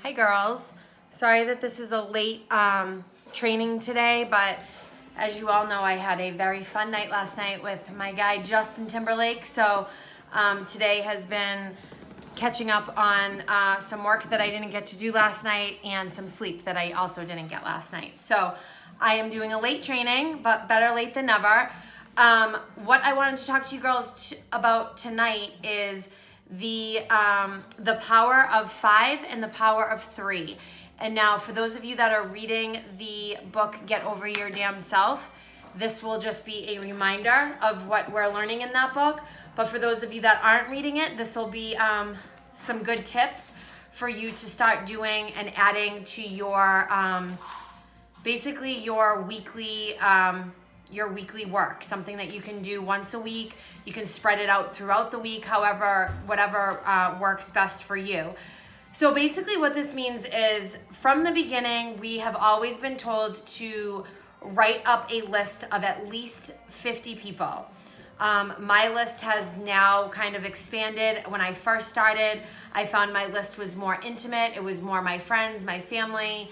Hi girls. Sorry that this is a late training today, but as you all know, I had a very fun night last night with my guy Justin Timberlake. So today has been catching up on some work that I didn't get to do last night and some sleep that I also didn't get last night. So I am doing a late training, but better late than never. What I wanted to talk to you girls about tonight is the power of 5 and the power of 3. And now for those of you that are reading the book Get Over Your Damn Self, this will just be a reminder of what we're learning in that book. But for those of you that aren't reading it, this will be some good tips for you to start doing and adding to your basically your weekly work, something that you can do once a week. You can spread it out throughout the week, whatever works best for you. So basically what this means is from the beginning, we have always been told to write up a list of at least 50 people. My list has now kind of expanded. When I first started, I found my list was more intimate. It was more my friends, my family,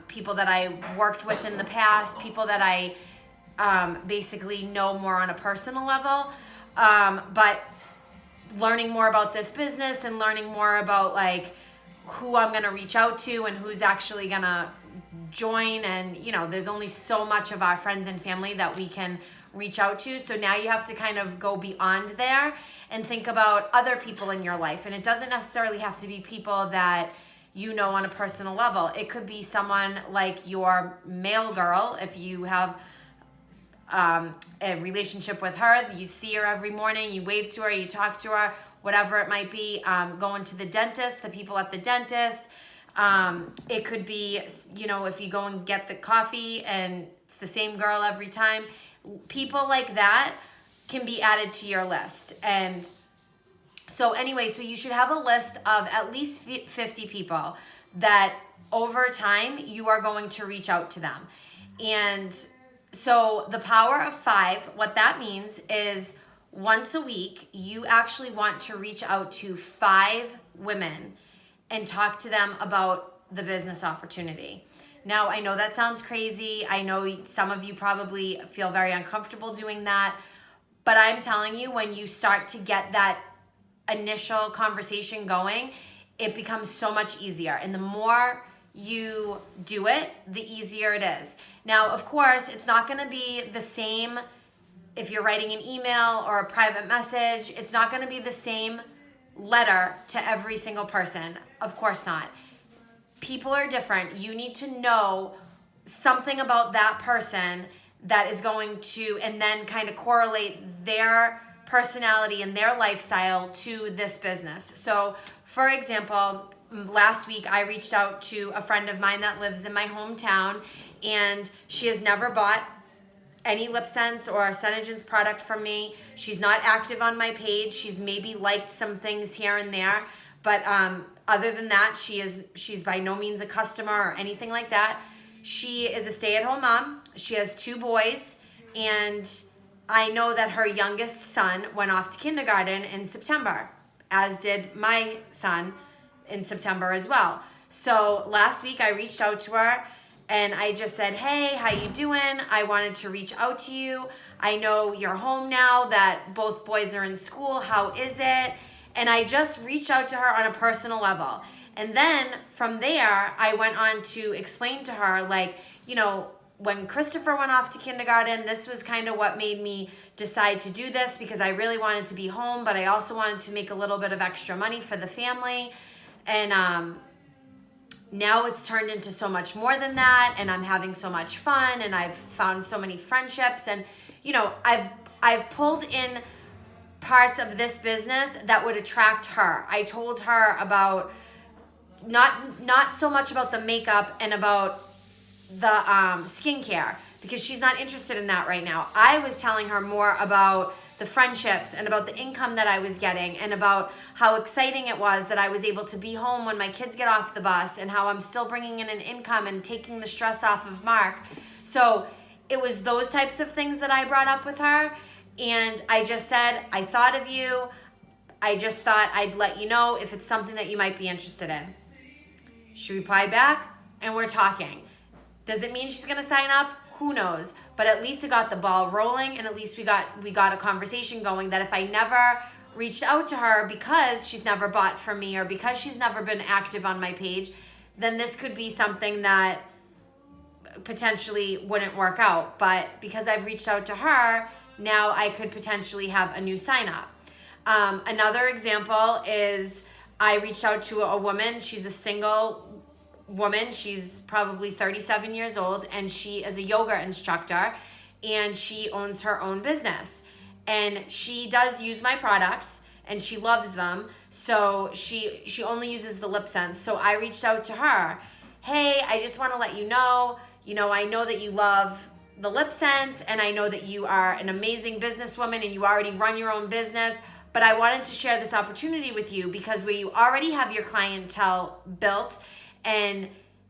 people that I've worked with in the past, people that I basically know more on a personal level. But learning more about this business and learning more about like who I'm going to reach out to and who's actually going to join. And, you know, there's only so much of our friends and family that we can reach out to. So now you have to kind of go beyond there and think about other people in your life. And it doesn't necessarily have to be people that you know on a personal level. It could be someone like your mail girl. If you have a relationship with her, you see her every morning, you wave to her, you talk to her, whatever it might be. Going to the dentist, the people at the dentist. It could be, you know, if you go and get the coffee and it's the same girl every time. People like that can be added to your list. And so anyway, so you should have a list of at least 50 people that over time you are going to reach out to them. And so the power of 5, what that means is once a week, you actually want to reach out to 5 women and talk to them about the business opportunity. Now, I know that sounds crazy. I know some of you probably feel very uncomfortable doing that. But I'm telling you, when you start to get that initial conversation going, it becomes so much easier. And the more you do it, the easier it is. Now, of course, it's not going to be the same if you're writing an email or a private message. It's not going to be the same letter to every single person. Of course not. People are different. You need to know something about that person that is going to, and then kind of correlate their personality and their lifestyle to this business. So, for example, last week I reached out to a friend of mine that lives in my hometown, and she has never bought any LipSense or SeneGence product from me. She's not active on my page. She's maybe liked some things here and there, but other than that, she's by no means a customer or anything like that. She is a stay-at-home mom. She has 2 boys, and I know that her youngest son went off to kindergarten in September, as did my son in September as well. So last week I reached out to her and I just said, hey, how you doing? I wanted to reach out to you. I know you're home now that both boys are in school. How is it? And I just reached out to her on a personal level. And then from there, I went on to explain to her, like, you know, when Christopher went off to kindergarten, this was kind of what made me decide to do this, because I really wanted to be home, but I also wanted to make a little bit of extra money for the family. And now it's turned into so much more than that, and I'm having so much fun, and I've found so many friendships, and you know, I've pulled in parts of this business that would attract her. I told her about not so much about the makeup and about the skincare, because she's not interested in that right now. I was telling her more about the friendships and about the income that I was getting and about how exciting it was that I was able to be home when my kids get off the bus and how I'm still bringing in an income and taking the stress off of Mark. So it was those types of things that I brought up with her. And I just said, I thought of you. I just thought I'd let you know if it's something that you might be interested in. She replied back, and we're talking. Does it mean she's gonna sign up? Who knows? But at least it got the ball rolling, and at least we got a conversation going that if I never reached out to her because she's never bought from me or because she's never been active on my page, then this could be something that potentially wouldn't work out. But because I've reached out to her, now I could potentially have a new sign up. Another example is I reached out to a woman. She's a single woman. She's probably 37 years old, and she is a yoga instructor, and she owns her own business. And she does use my products, and she loves them. So she only uses the Lip Sense. So I reached out to her. Hey, I just want to let you know, I know that you love the Lip Sense, and I know that you are an amazing businesswoman and you already run your own business, but I wanted to share this opportunity with you because where you already have your clientele built, and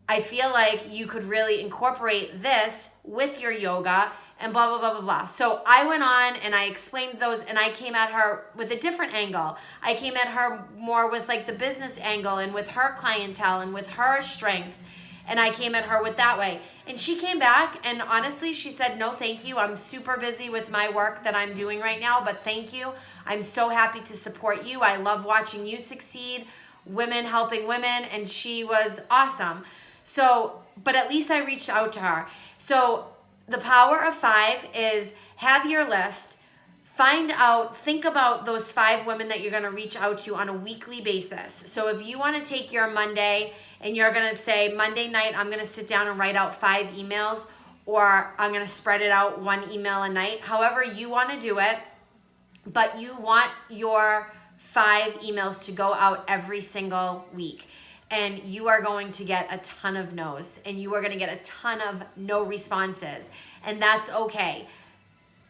I feel like you could really incorporate this with your yoga and blah, blah, blah, blah, blah. So I went on and I explained those, and I came at her with a different angle. I came at her more with like the business angle and with her clientele and with her strengths. And I came at her with that way. And she came back, and honestly, she said, no, thank you. I'm super busy with my work that I'm doing right now, but thank you. I'm so happy to support you. I love watching you succeed, women helping women, and she was awesome. So, but at least I reached out to her. So the power of 5 is have your list, think about those 5 women that you're going to reach out to on a weekly basis. So if you want to take your Monday and you're going to say, Monday night, I'm going to sit down and write out 5 emails, or I'm going to spread it out 1 email a night, however you want to do it, but you want your 5 emails to go out every single week. And you are going to get a ton of no's, and you are going to get a ton of no responses, and that's okay.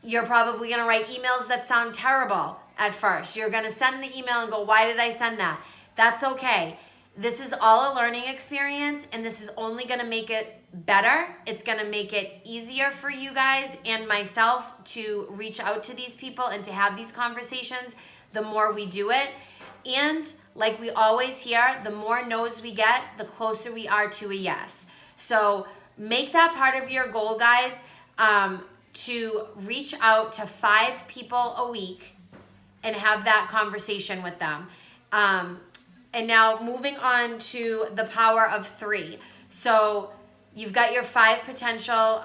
You're probably going to write emails that sound terrible at first. You're going to send the email and go, why did I send that? That's okay. This is all a learning experience, and this is only going to make it better. It's going to make it easier for you guys and myself to reach out to these people and to have these conversations the more we do it. And like we always hear, the more no's we get, the closer we are to a yes. So make that part of your goal, guys, to reach out to 5 people a week and have that conversation with them. And now moving on to the power of 3. So you've got your 5 potential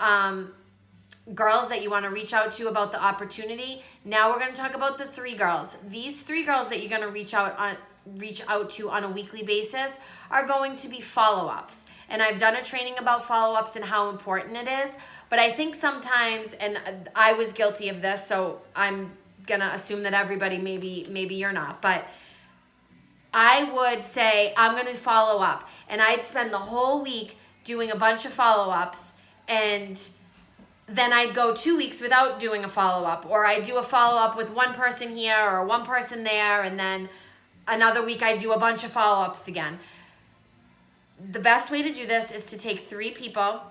girls that you want to reach out to about the opportunity. Now we're going to talk about the 3 girls. These 3 girls that you're going to reach out to on a weekly basis are going to be follow-ups. And I've done a training about follow-ups and how important it is. But I think sometimes, and I was guilty of this, so I'm going to assume that everybody, maybe you're not, but I would say, I'm going to follow up. And I'd spend the whole week doing a bunch of follow-ups, and then I'd go 2 weeks without doing a follow-up, or I'd do a follow-up with one person here or one person there, and then another week I'd do a bunch of follow-ups again. The best way to do this is to take 3 people,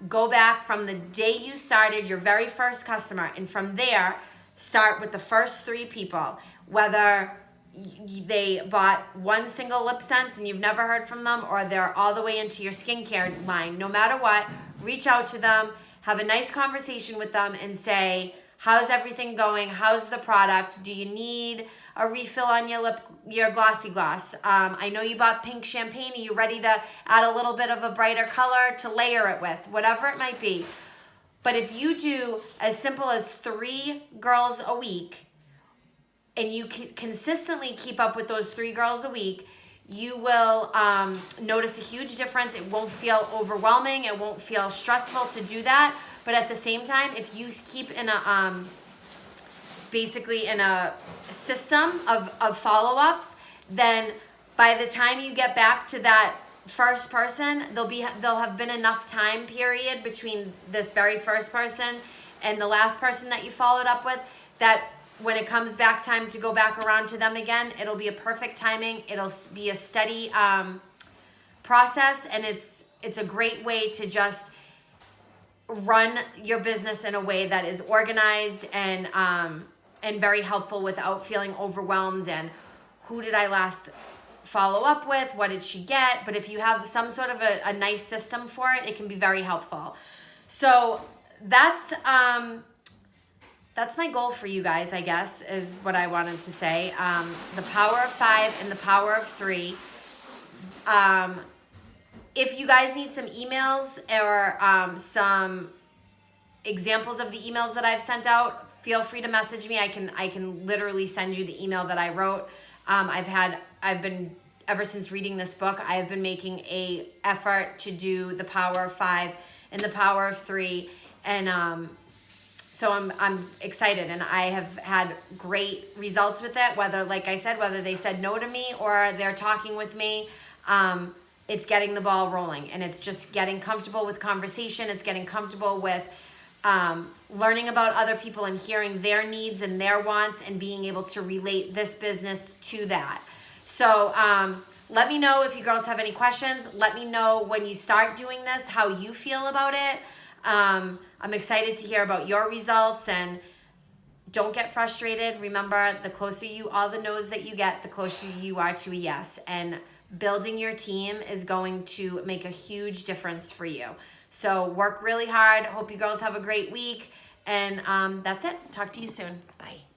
go back from the day you started your very first customer, and from there, start with the first 3 people, whether they bought one single Lip Sense and you've never heard from them, or they're all the way into your skincare line. No matter what, reach out to them, have a nice conversation with them, and say, how's everything going? How's the product? Do you need a refill on your Glossy Gloss? I know you bought pink champagne. Are you ready to add a little bit of a brighter color to layer it with? Whatever it might be. But if you do as simple as 3 girls a week, and you consistently keep up with those 3 girls a week, you will notice a huge difference. It won't feel overwhelming. It won't feel stressful to do that. But at the same time, if you keep in a basically in a system of follow-ups, then by the time you get back to that first person, there'll have been enough time period between this very first person and the last person that you followed up with, that when it comes back time to go back around to them again, it'll be a perfect timing. It'll be a steady process, and it's a great way to just run your business in a way that is organized and very helpful without feeling overwhelmed. And who did I last follow up with? What did she get? But if you have some sort of a nice system for it, it can be very helpful. So that's my goal for you guys, I guess, is what I wanted to say. The power of 5 and the power of 3. If you guys need some emails or some examples of the emails that I've sent out, feel free to message me. I can literally send you the email that I wrote. I've been, ever since reading this book, I've been making a effort to do the power of 5 and the power of 3. And so I'm excited, and I have had great results with it, whether, like I said, whether they said no to me or they're talking with me. It's getting the ball rolling, and it's just getting comfortable with conversation. It's getting comfortable with learning about other people and hearing their needs and their wants and being able to relate this business to that. So let me know if you girls have any questions. Let me know when you start doing this, how you feel about it. I'm excited to hear about your results, and don't get frustrated. Remember, the closer all the no's that you get, the closer you are to a yes. And building your team is going to make a huge difference for you. So work really hard. Hope you girls have a great week. And that's it. Talk to you soon. Bye.